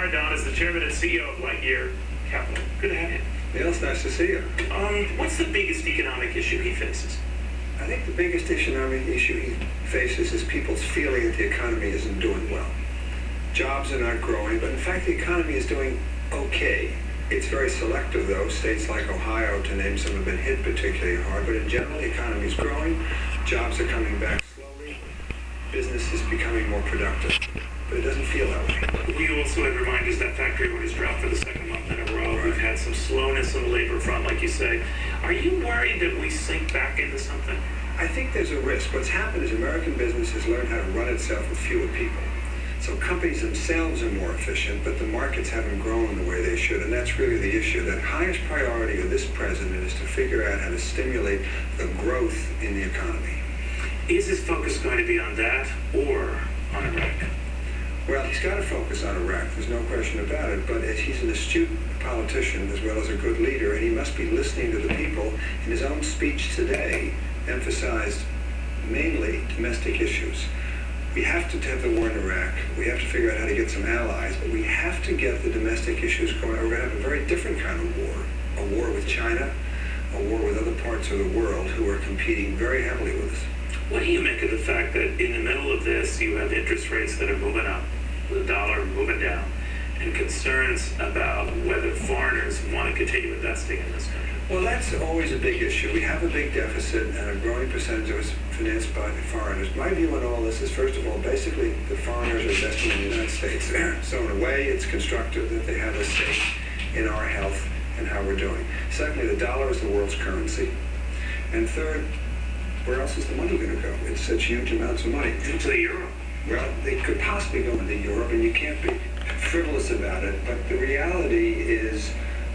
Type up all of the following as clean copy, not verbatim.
Hi, Don. As the chairman and CEO of Lightyear Capital. Good to have you. Neil, it's nice to see you. What's the biggest economic issue he faces? I think the biggest economic issue he faces is people's feeling that the economy isn't doing well. Jobs are not growing, but in fact the economy is doing okay. It's very selective though. States like Ohio, to name some, have been hit particularly hard, but in general the economy is growing, jobs are coming back slowly, business is becoming more productive. But it doesn't feel that way. We also had reminders that factory orders dropped for the second month in a row. Right. We've had some slowness on the labor front, like you say. Are you worried that we sink back into something? I think there's a risk. What's happened is American business has learned how to run itself with fewer people. So companies themselves are more efficient, but the markets haven't grown the way they should. And that's really the issue. The highest priority of this president is to figure out how to stimulate the growth in the economy. Is his focus going to be on that or on Iraq? Well, he's got to focus on Iraq, there's no question about it, but he's an astute politician as well as a good leader, and he must be listening to the people. In his own speech today, emphasized mainly domestic issues. We have to have the war in Iraq, we have to figure out how to get some allies, but we have to get the domestic issues going. We're going to have a very different kind of war, a war with China, a war with other parts of the world who are competing very heavily with us. What do you make of the fact that in the middle of this, you have interest rates that are moving up, the dollar moving down, and concerns about whether foreigners want to continue investing in this country? Well, that's always a big issue. We have a big deficit, and a growing percentage of it is financed by the foreigners. My view on all this is, first of all, basically the foreigners are investing in the United States. So in a way, it's constructive that they have a stake in our health and how we're doing. Secondly, the dollar is the world's currency. And third, where else is the money going to go? It's such huge amounts of money. Into the euro. Well, they could possibly go into Europe, and you can't be frivolous about it, but the reality is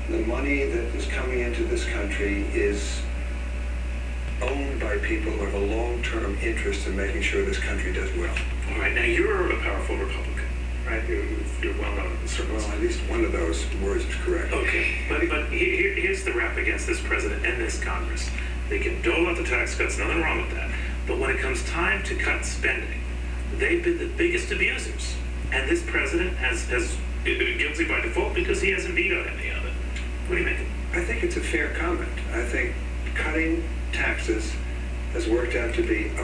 the money that is coming into this country is owned by people who have a long-term interest in making sure this country does well. All right, now you're a powerful Republican, right? You're well known in the circles. Well, at least one of those words is correct. Okay, but here's the rap against this president and this Congress. They can dole out the tax cuts, nothing wrong with that. But when it comes time to cut spending, they've been the biggest abusers. And this president has guilty by default because he hasn't vetoed any of it. What do you make of it? I think it's a fair comment. I think cutting taxes has worked out to be a